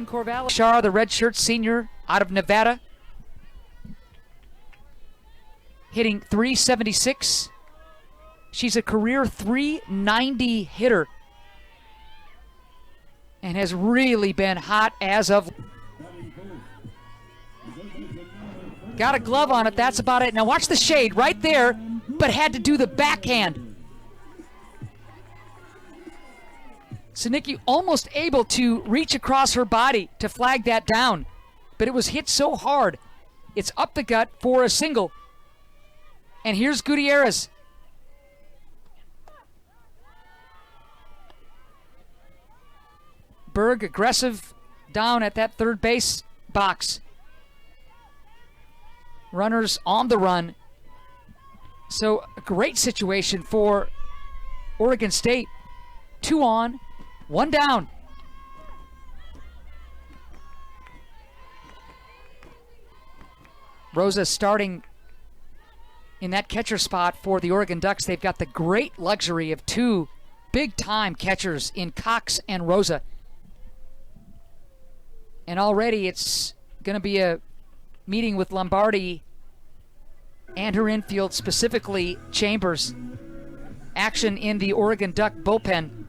Corvallis. Shar, the redshirt senior out of Nevada, hitting .376. She's a career .390 hitter and has really been hot as of. Got a glove on it, that's about it. Now watch the shade right there, but had to do the backhand. So Nikki almost able to reach across her body to flag that down, but it was hit so hard. It's up the gut for a single. And here's Gutierrez. Berg aggressive down at that third base box. Runners on the run. So a great situation for Oregon State. 2 on, 1 down. Rosa starting in that catcher spot for the Oregon Ducks. They've got the great luxury of 2 big-time catchers in Cox and Rosa. And already it's going to be a meeting with Lombardi and her infield, specifically Chambers. Action in the Oregon Duck bullpen.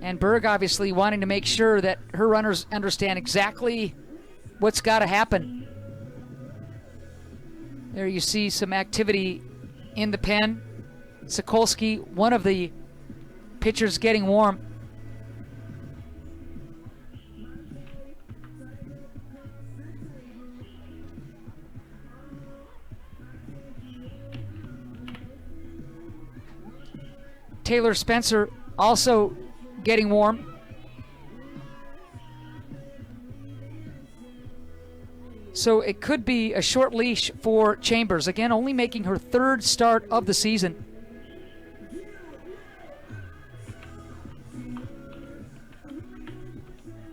And Berg obviously wanting to make sure that her runners understand exactly what's got to happen. There you see some activity in the pen. Sakolski, one of the pitchers, getting warm. Taylor Spencer also getting warm. So it could be a short leash for Chambers. Again, only making her 3rd start of the season.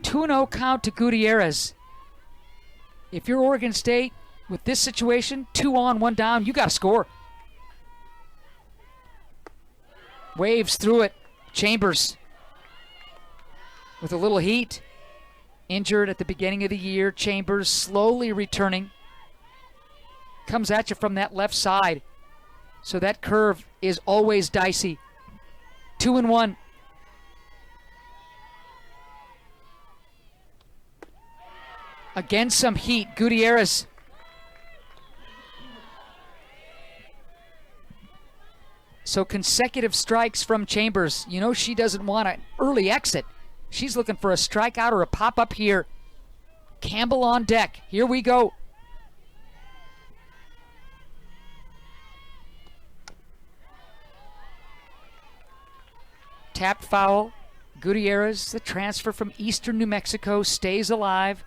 Two-0 count to Gutierrez. If you're Oregon State with this situation, 2 on, 1 down, you got to score. Waves through it. Chambers with a little heat. Injured at the beginning of the year. Chambers slowly returning. Comes at you from that left side. So that curve is always dicey. 2-1. Again, some heat. Gutierrez. So consecutive strikes from Chambers. You know she doesn't want an early exit. She's looking for a strikeout or a pop-up here. Campbell on deck. Here we go. Tapped foul. Gutierrez, the transfer from eastern New Mexico, stays alive.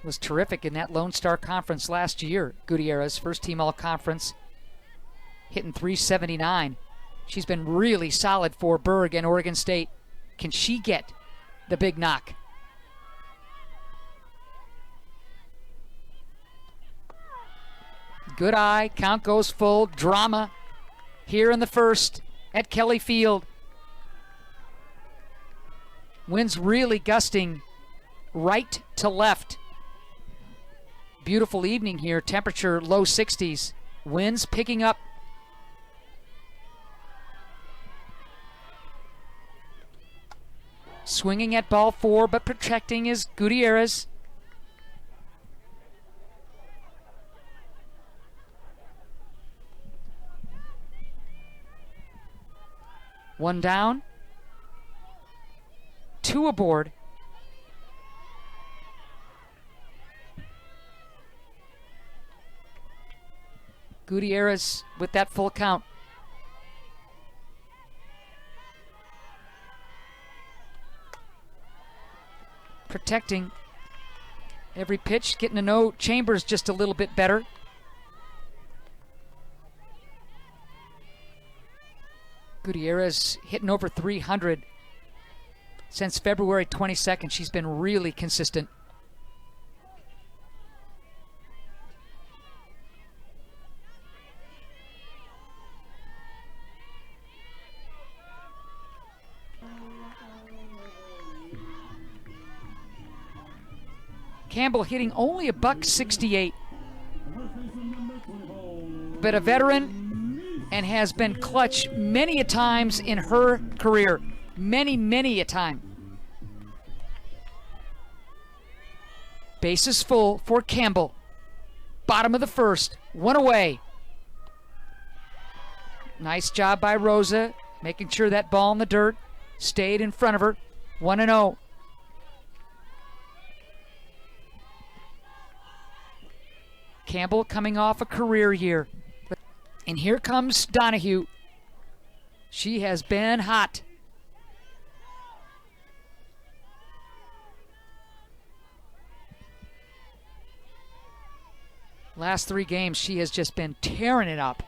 Was terrific in that Lone Star Conference last year. Gutierrez, first team all-conference, hitting .379. She's been really solid for Berg and Oregon State. Can she get the big knock? Good eye, count goes full. Drama here in the first at Kelly Field. Winds really gusting right to left. Beautiful evening here, temperature low 60s. Winds picking up. Swinging at ball 4, but protecting is Gutierrez. One down. 2 aboard. Gutierrez with that full count. Protecting every pitch, getting to know Chambers just a little bit better. Gutierrez hitting over 300 since February 22nd. She's been really consistent. Campbell hitting only a $168, but a veteran and has been clutch many a times in her career. Many a time. Bases full for Campbell. Bottom of the first, one away. Nice job by Rosa, making sure that ball in the dirt stayed in front of her. 1-0. Campbell coming off a career year. And here comes Donahue. She has been hot. Last 3 games, she has just been tearing it up.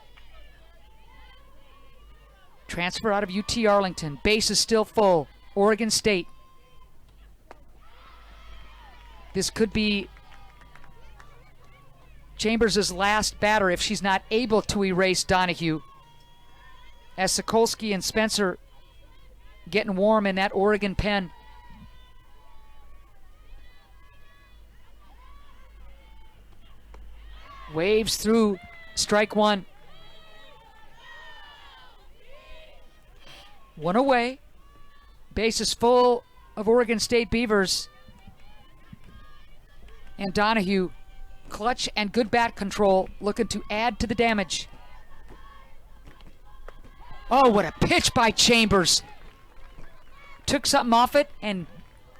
Transfer out of UT Arlington. Base is still full. Oregon State. This could be Chambers' last batter if she's not able to erase Donahue. As Sakolski and Spencer getting warm in that Oregon pen. Waves through, strike one. One away. Base is full of Oregon State Beavers. And Donahue, clutch and good bat control, looking to add to the damage. Oh, what a pitch by Chambers. Took something off it and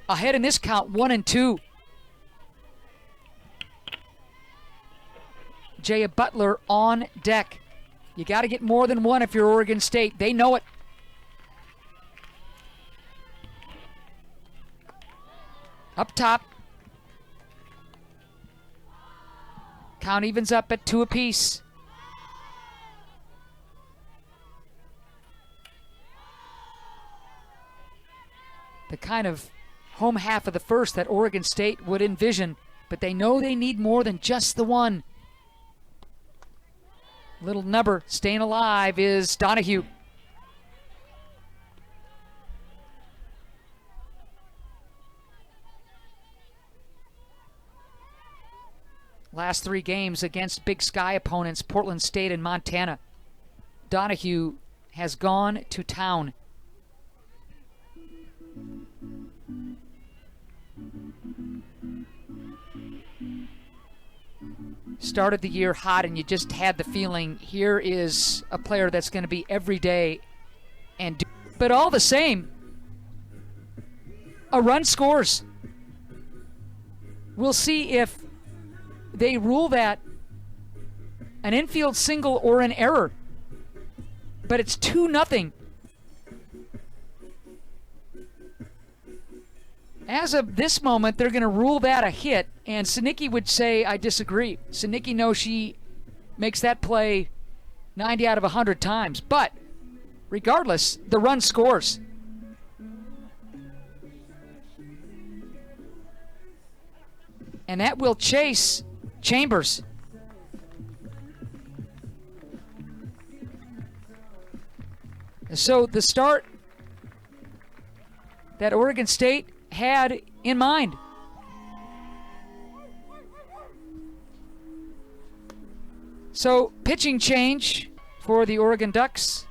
ahead in this count, 1-2. Jaya Butler on deck. You got to get more than one if you're Oregon State. They know it. Up top. Count evens up at 2 apiece. The kind of home half of the first that Oregon State would envision, but they know they need more than just the one. Little nubber staying alive is Donahue. Last 3 games against Big Sky opponents, Portland State and Montana. Donahue has gone to town. Started the year hot and you just had the feeling here is a player that's going to be every day and do. But all the same, a run scores. We'll see if they rule that an infield single or an error. But it's 2-0. As of this moment, they're going to rule that a hit, and Sinicki would say, I disagree. Sinicki knows she makes that play 90 out of 100 times. But regardless, the run scores. And that will chase Chambers. So the start that Oregon State had in mind. So pitching change for the Oregon Ducks.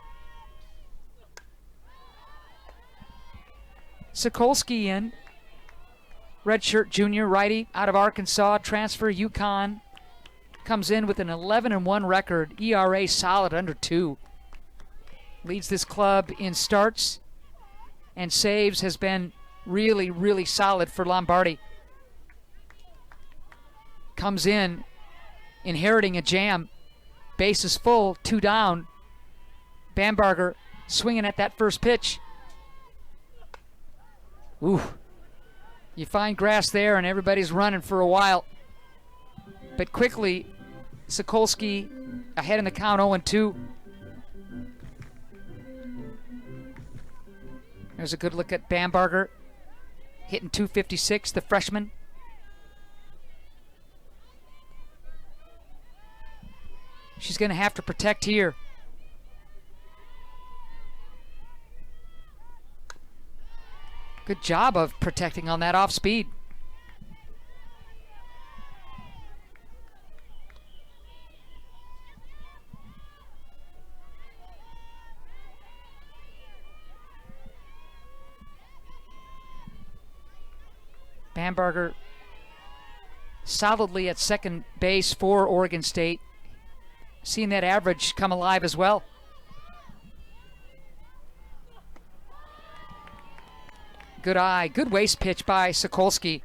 Sakolski in. Redshirt junior, righty, out of Arkansas, transfer UConn. Comes in with an 11-1 record, ERA solid under 2. Leads this club in starts and saves, has been really solid for Lombardi. Comes in, inheriting a jam. Base is full, 2 down. Bamberger swinging at that first pitch. Ooh. You find grass there and everybody's running for a while. But quickly, Sakolski ahead in the count, 0-2. There's a good look at Bamberger. Hitting .256, the freshman. She's going to have to protect here. Good job of protecting on that off speed. Bamberger solidly at second base for Oregon State. Seeing that average come alive as well. Good eye, good waist pitch by Sakolski.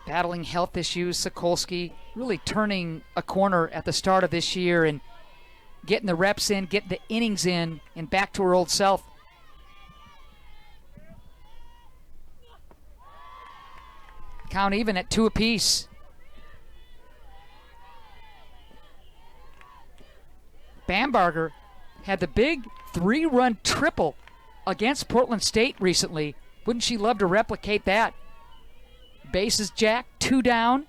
Battling health issues, Sakolski really turning a corner at the start of this year and getting the reps in, getting the innings in, and back to her old self. Count even at 2 apiece. Bamberger had the big 3-run triple against Portland State recently. Wouldn't she love to replicate that? Bases jacked, 2 down,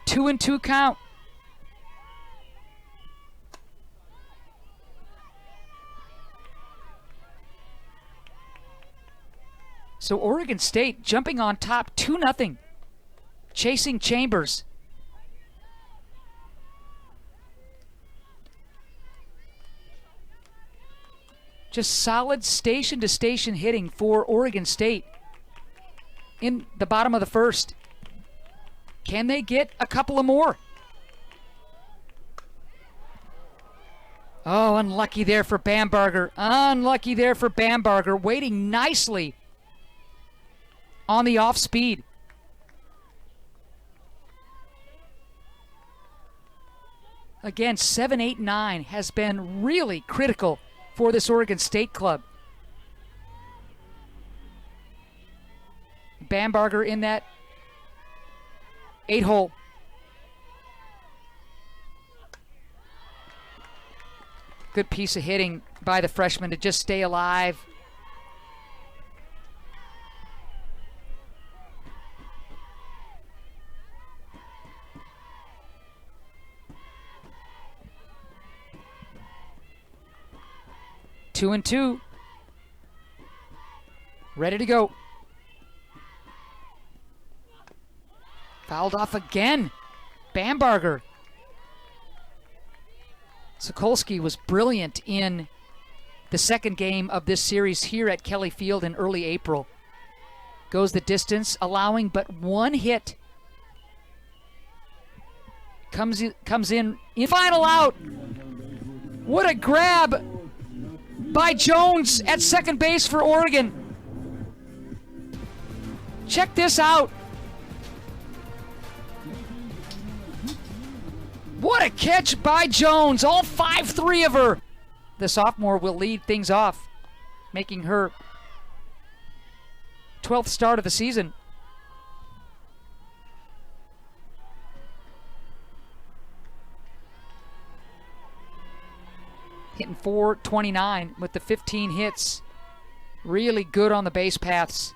2-2 count. So Oregon State jumping on top 2-0, chasing Chambers. Just solid station-to-station hitting for Oregon State in the bottom of the first. Can they get a couple of more? Oh, unlucky there for Bamberger. Unlucky there for Bamberger, waiting nicely on the off speed. Again, 7, 8, 9 has been really critical for this Oregon State club. Bamberger in that 8-hole. Good piece of hitting by the freshman to just stay alive. Two and two. Ready to go. Fouled off again. Bamberger. Sakolski was brilliant in the second game of this series here at Kelly Field in early April. Goes the distance, allowing but 1 hit. Comes in final out. What a grab by Jones at second base for Oregon. Check this out. What a catch by Jones. All 5-3 of her. The sophomore will lead things off, making her 12th start of the season. Hitting .429 with the 15 hits. Really good on the base paths.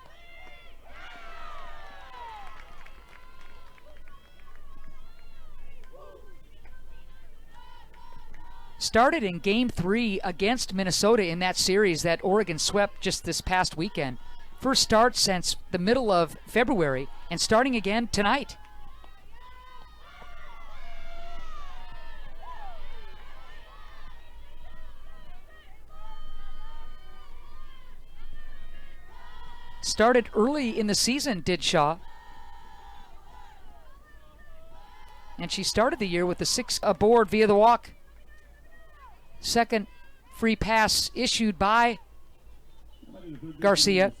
Started in Game 3 against Minnesota in that series that Oregon swept just this past weekend. First start since the middle of February, and starting again tonight. Started early in the season, did Shaw. And she started the year with the 6 aboard via the walk. Second free pass issued by Garcia.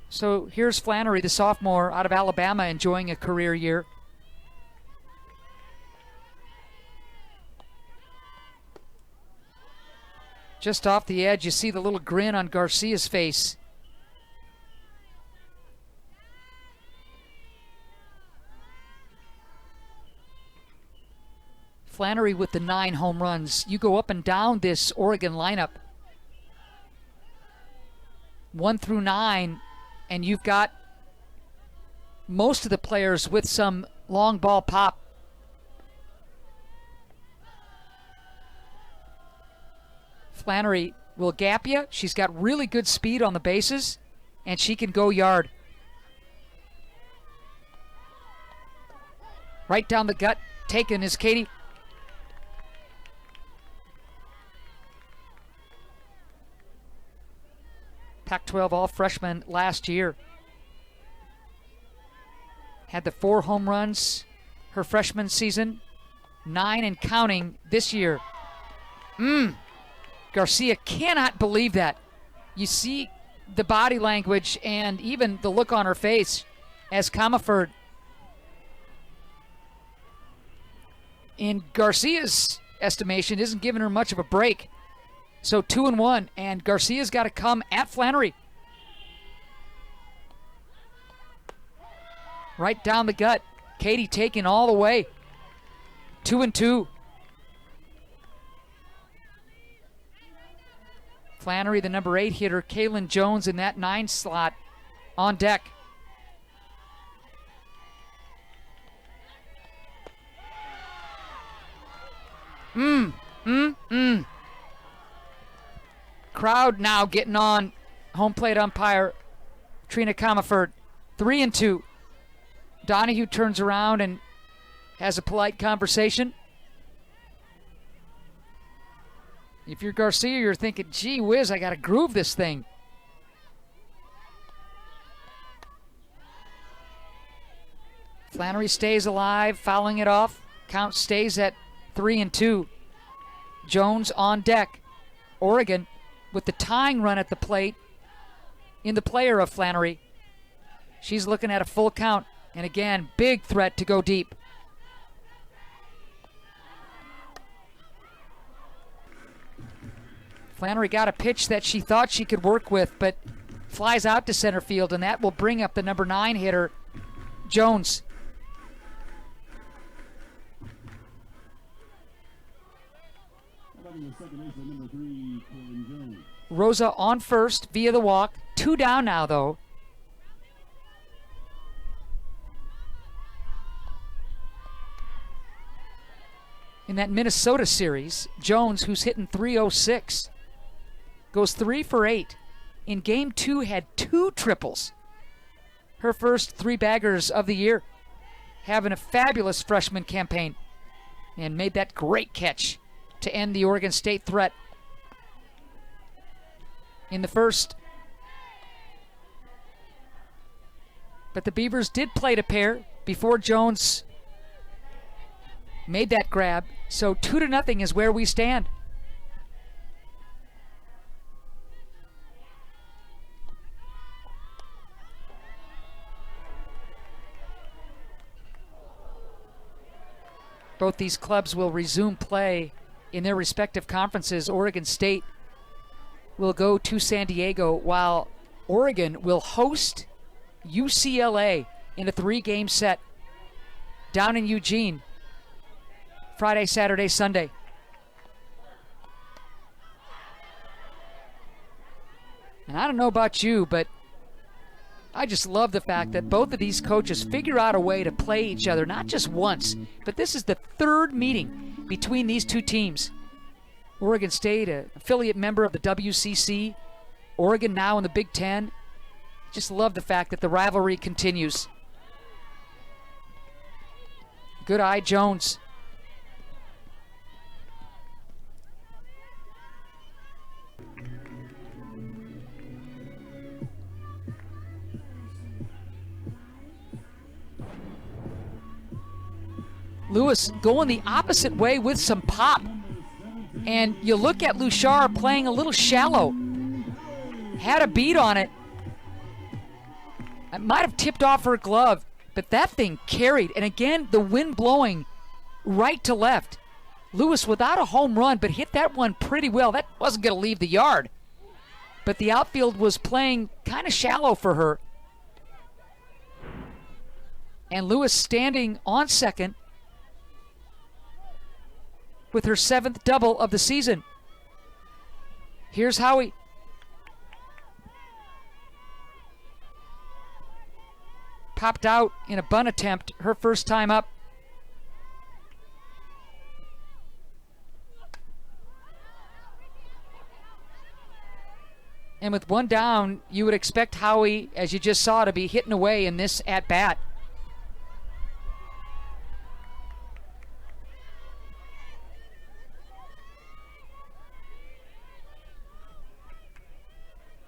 So here's Flannery, the sophomore out of Alabama, enjoying a career year. Just off the edge, you see the little grin on Garcia's face. Flannery with the 9 home runs. You go up and down this Oregon lineup, 1 through 9, and you've got most of the players with some long ball pop. Flannery will gap you. She's got really good speed on the bases, and she can go yard. Right down the gut, taken is Katie. Pac-12 all-freshman last year. Had the 4 home runs her freshman season, 9 and counting this year. Garcia cannot believe that. You see the body language and even the look on her face as Comerford, in Garcia's estimation, isn't giving her much of a break. So 2-1, and Garcia's got to come at Flannery. Right down the gut. Katie taking all the way. 2-2. Flannery, the number 8 hitter. Kaylin Jones in that 9 slot on deck. Crowd now getting on home plate umpire Trina Comerford. 3-2. Donahue turns around and has a polite conversation. If you're Garcia, you're thinking, gee whiz, I got to groove this thing. Flannery stays alive, fouling it off. Count stays at 3-2. Jones on deck. Oregon with the tying run at the plate in the player of Flannery. She's looking at a full count. And again, big threat to go deep. Flannery got a pitch that she thought she could work with, but flies out to center field, and that will bring up the number 9 hitter, Jones. Rosa on first via the walk. 2 down now, though. In that Minnesota series, Jones, who's hitting .306, goes 3 for 8. In Game 2, had 2 triples. Her first 3 baggers of the year. Having a fabulous freshman campaign. And made that great catch to end the Oregon State threat in the first. But the Beavers did plate a pair before Jones made that grab. So 2-0 is where we stand. Both these clubs will resume play in their respective conferences. Oregon State will go to San Diego, while Oregon will host UCLA in a 3-game set down in Eugene. Friday, Saturday, Sunday. And I don't know about you, but I just love the fact that both of these coaches figure out a way to play each other, not just once, but this is the 3rd meeting between these two teams. Oregon State, an affiliate member of the WCC. Oregon now in the Big Ten. Just love the fact that the rivalry continues. Good eye, Jones. Lewis going the opposite way with some pop. And you look at Luchar playing a little shallow. Had a beat on it. It might have tipped off her glove, but that thing carried. And again, the wind blowing right to left. Lewis without a home run, but hit that one pretty well. That wasn't going to leave the yard. But the outfield was playing kind of shallow for her. And Lewis standing on second with her 7th double of the season. Here's Howie. Popped out in a bunt attempt, her first time up. And with 1 down, you would expect Howie, as you just saw, to be hitting away in this at-bat.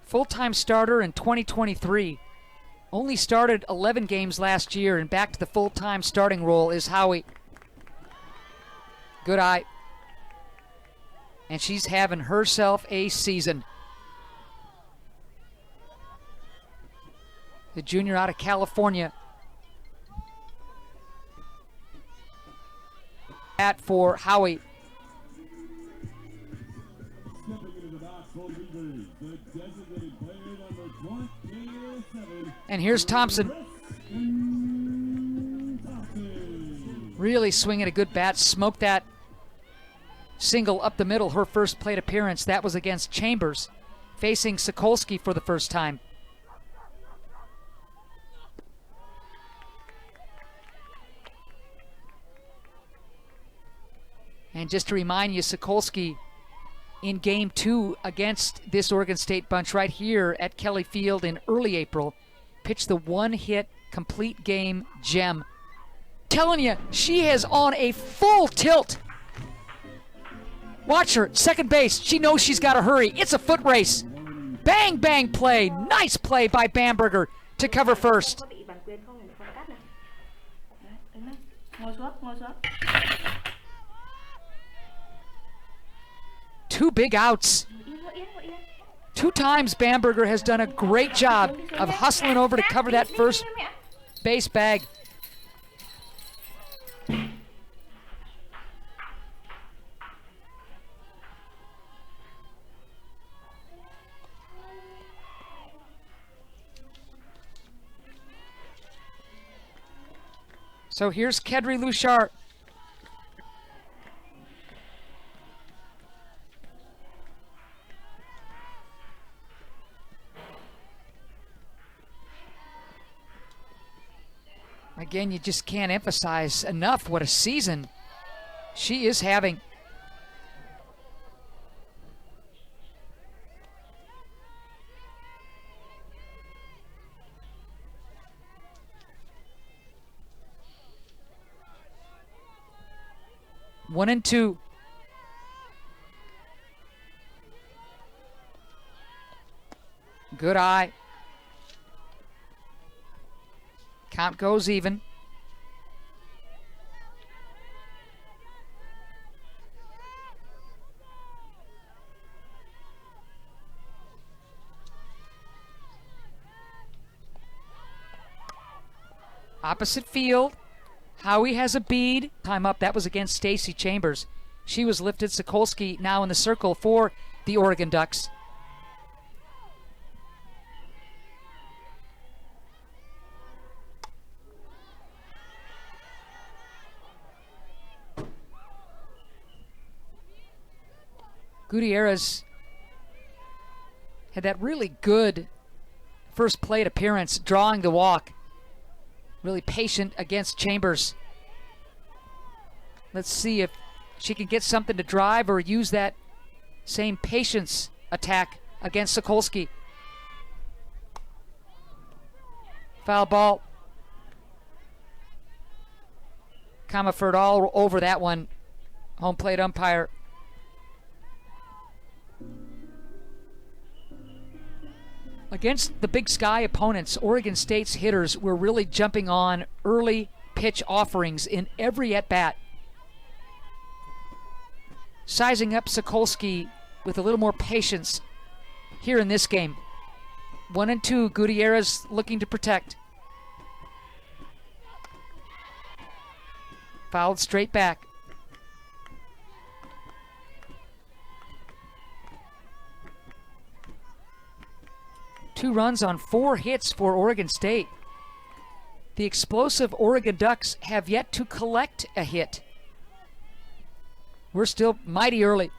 full-time starter in 2023. Only started 11 games last year, and back to the full-time starting role is Howie. Good eye. And she's having herself a season. The junior out of California. At for Howie. And here's Thompson. Really swinging a good bat. Smoked that single up the middle. Her first plate appearance. That was against Chambers, facing Sakolski for the first time. And just to remind you, Sakolski in Game 2 against this Oregon State bunch right here at Kelly Field in early April, pitched the one-hit complete game gem. Telling you, she is on a full tilt. Watch her, second base. She knows she's got to hurry. It's a foot race. Bang, bang play. Nice play by Bamberger to cover first. Two big outs. Two times Bamberger has done a great job of hustling over to cover that first base bag. So here's Kedri Luchard. Again, you just can't emphasize enough what a season she is having. One and two. Good eye. Count goes even. Opposite field. Howie has a bead. Time up. That was against Stacy Chambers. She was lifted. Sakolski now in the circle for the Oregon Ducks. Gutierrez had that really good first plate appearance, drawing the walk. Really patient against Chambers. Let's see if she can get something to drive or use that same patience attack against Sakolski. Foul ball. Comerford all over that one. Home plate umpire. Against the Big Sky opponents, Oregon State's hitters were really jumping on early pitch offerings in every at-bat. Sizing up Sakolski with a little more patience here in this game. 1 and 2, Gutierrez looking to protect. Fouled straight back. Two runs on 4 hits for Oregon State. The explosive Oregon Ducks have yet to collect a hit. We're still mighty early.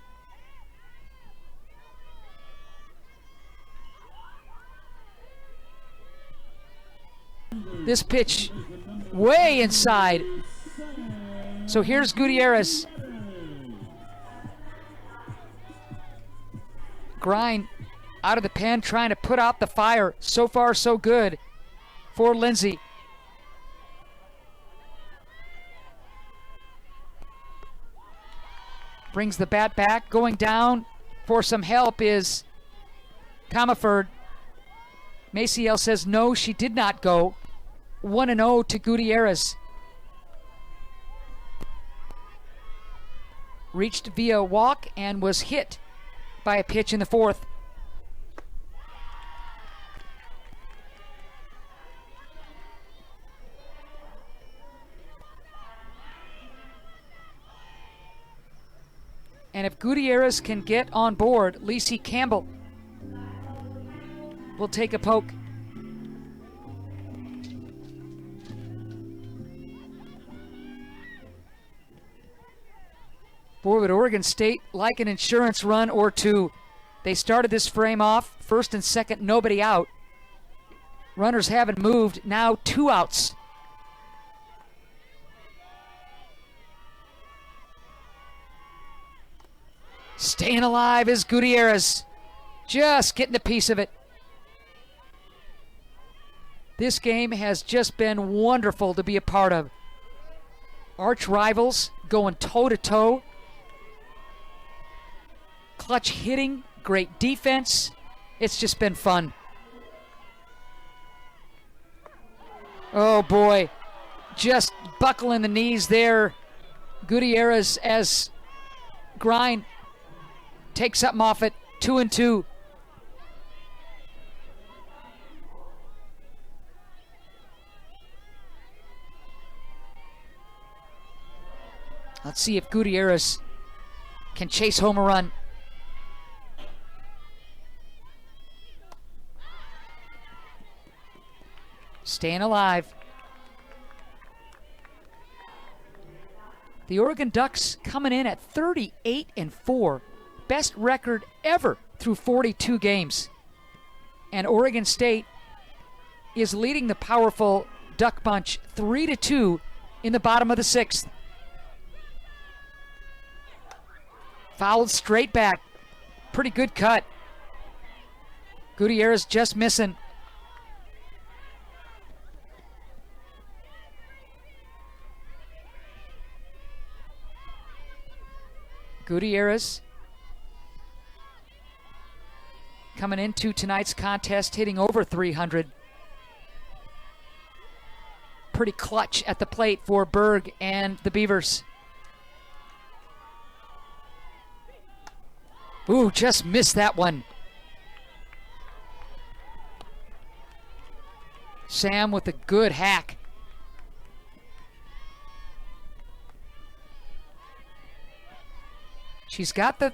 This pitch way inside. So here's Gutierrez. Grind out of the pen, trying to put out the fire. So far, so good for Lindsay. Brings the bat back. Going down for some help is Comerford. Maciel says no, she did not go. 1-0 to Gutierrez. Reached via walk and was hit by a pitch in the fourth. And if Gutierrez can get on board, Lacey Campbell will take a poke. Boy, would Oregon State like an insurance run or two. They started this frame off, first and second, nobody out. Runners haven't moved, now 2 outs. Staying alive is Gutierrez. Just getting a piece of it. This game has just been wonderful to be a part of. Arch rivals going toe-to-toe. Clutch hitting, great defense. It's just been fun. Oh boy, just buckling the knees there. Gutierrez as Grind takes something off it, 2-2. Let's see if Gutierrez can chase home a run. Staying alive. The Oregon Ducks coming in at 38-4. Best record ever through 42 games. And Oregon State is leading the powerful Duck Bunch 3-2 in the bottom of the 6th. Fouled straight back. Pretty good cut. Gutierrez just missing. Gutierrez coming into tonight's contest hitting over 300. Pretty clutch at the plate for Berg and the Beavers. Ooh, just missed that one. Sam with a good hack. She's got the...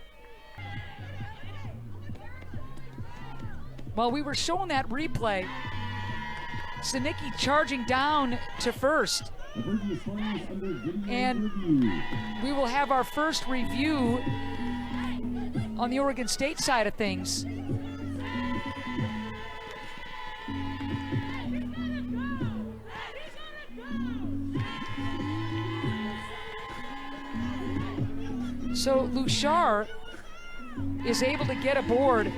While we were showing that replay, Sanicki charging down to first. And we will have our first review on the Oregon State side of things. So Luchar is able to get aboard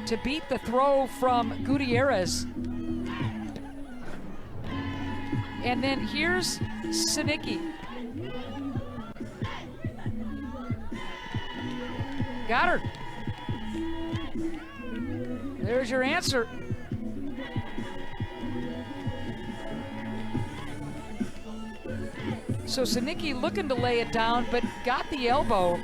to beat the throw from Gutierrez. And then here's Sanicki. Got her. There's your answer. So Sanicki looking to lay it down, but got the elbow.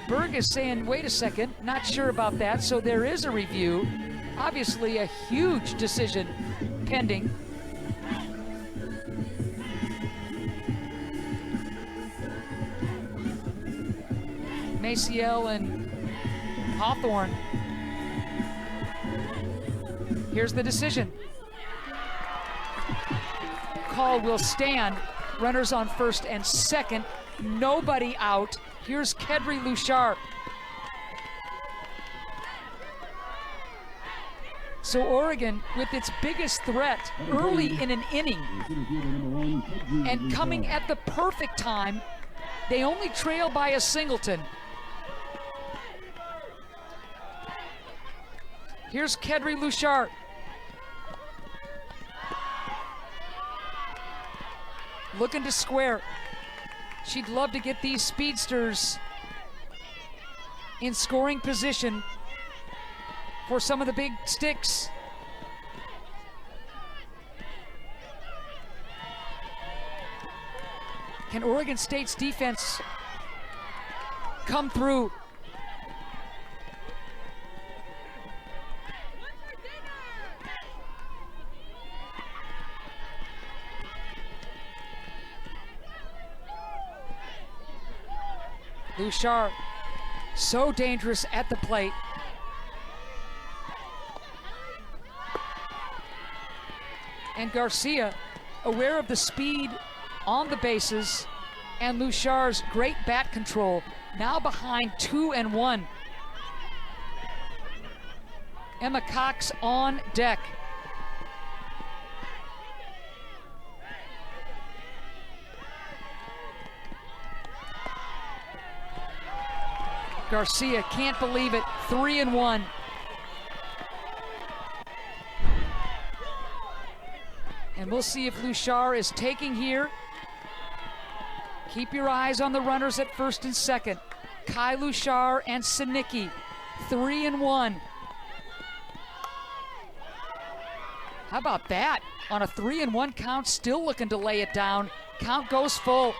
Berg is saying, wait a second, not sure about that. So there is a review. Obviously a huge decision pending. Maciel and Hawthorne. Here's the decision. Call will stand. Runners on first and second. Nobody out. Here's Kedry Luchar. So Oregon, with its biggest threat early in an inning, and coming at the perfect time, they only trail by a singleton. Here's Kedry Luchar. Looking to square. She'd love to get these speedsters in scoring position for some of the big sticks. Can Oregon State's defense come through? Luchar, so dangerous at the plate. And Garcia, aware of the speed on the bases and Luchar's great bat control, now behind 2-1. Emma Cox on deck. Garcia can't believe it, 3-1. And we'll see if Luchar is taking here. Keep your eyes on the runners at first and second. Kai Luchar and Sinicki, 3-1. How about that? On a 3-1 count, still looking to lay it down. Count goes full.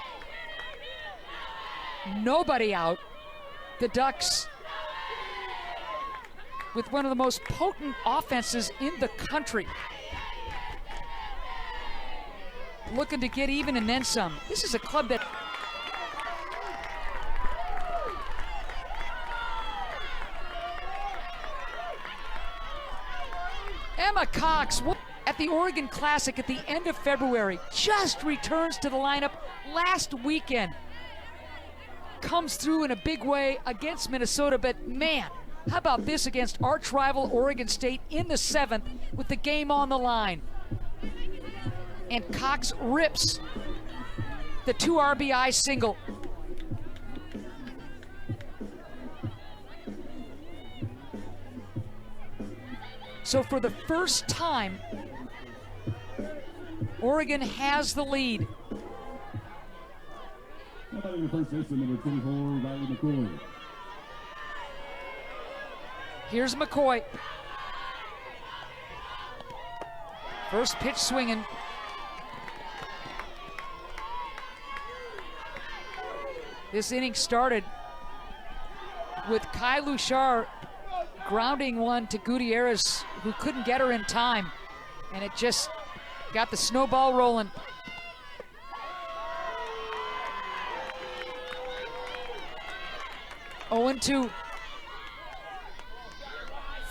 Nobody out. The Ducks, with one of the most potent offenses in the country, looking to get even and then some. This is a club that Emma Cox at the Oregon Classic at the end of February just returns to the lineup last weekend. Comes through in a big way against Minnesota, but man, how about this against arch rival Oregon State in the 7th with the game on the line. And Cox rips the 2 RBI single. So for the first time, Oregon has the lead. Here's McCoy. First pitch swinging. This inning started with Kai Luchar grounding one to Gutierrez, who couldn't get her in time, and it just got the snowball rolling. Oh, 2.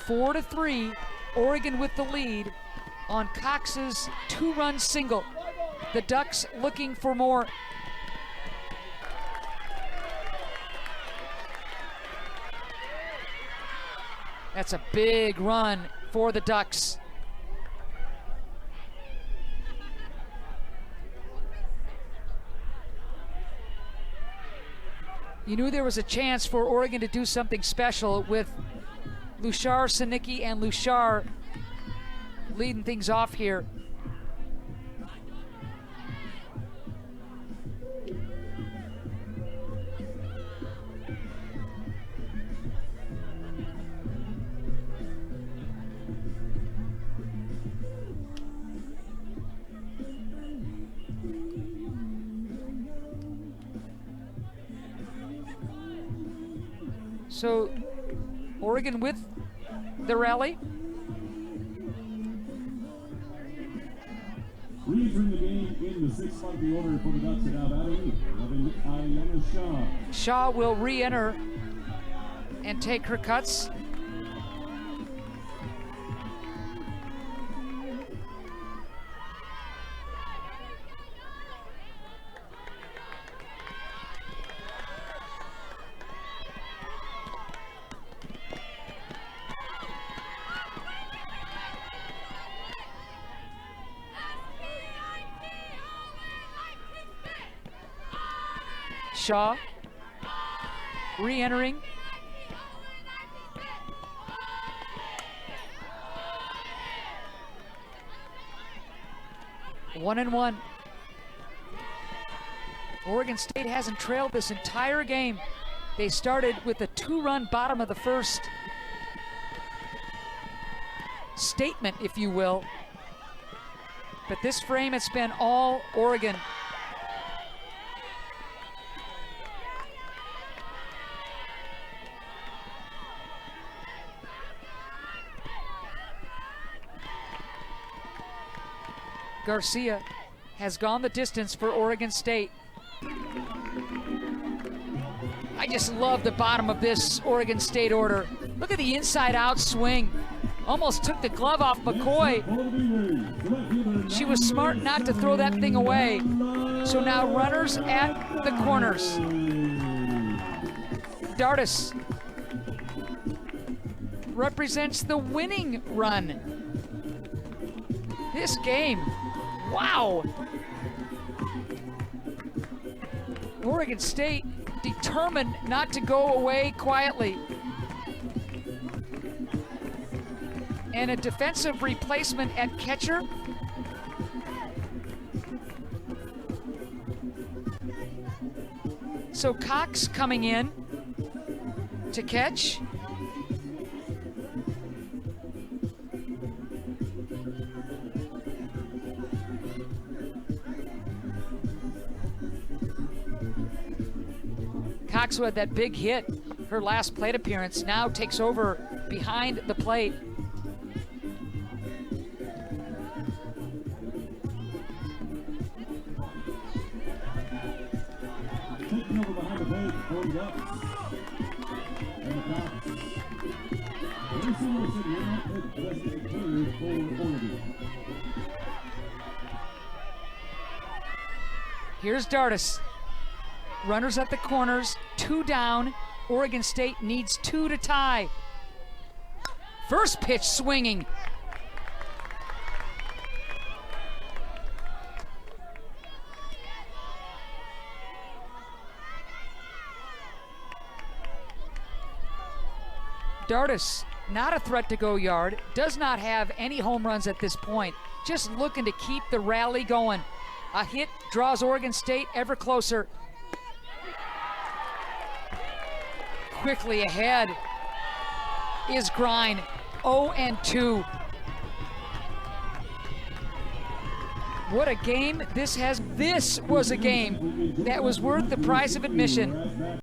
4-3, Oregon with the lead on Cox's 2-run single. The Ducks looking for more. That's a big run for the Ducks. You knew there was a chance for Oregon to do something special with Luchar, Sinicki, and Luchar leading things off here. So Oregon with the rally. Reentering the game in the 6th of the order for the Ducks at batting, Shaw. Shaw will re-enter and take her cuts. Shaw re-entering. One and one. Oregon State hasn't trailed this entire game. They started with a 2-run bottom of the first. Statement, if you will. But this frame, it's been all Oregon. Garcia has gone the distance for Oregon State. I just love the bottom of this Oregon State order. Look at the inside-out swing. Almost took the glove off McCoy. She was smart not to throw that thing away. So now runners at the corners. Dardis represents the winning run. This game, wow. Oregon State determined not to go away quietly. And a defensive replacement at catcher. So Cox coming in to catch. Cox, who had that big hit, her last plate appearance, now takes over behind the plate. Taking over behind the plate for the Ducks. And the Cox. Lucy Wilson now addressing clear for Oregon. Here's Dardis. Runners at the corners, 2 down. Oregon State needs 2 to tie. First pitch swinging. Dardis, not a threat to go yard, does not have any home runs at this point. Just looking to keep the rally going. A hit draws Oregon State ever closer. Quickly ahead is Grind, 0-2. What a game this has. This was a game that was worth the price of admission.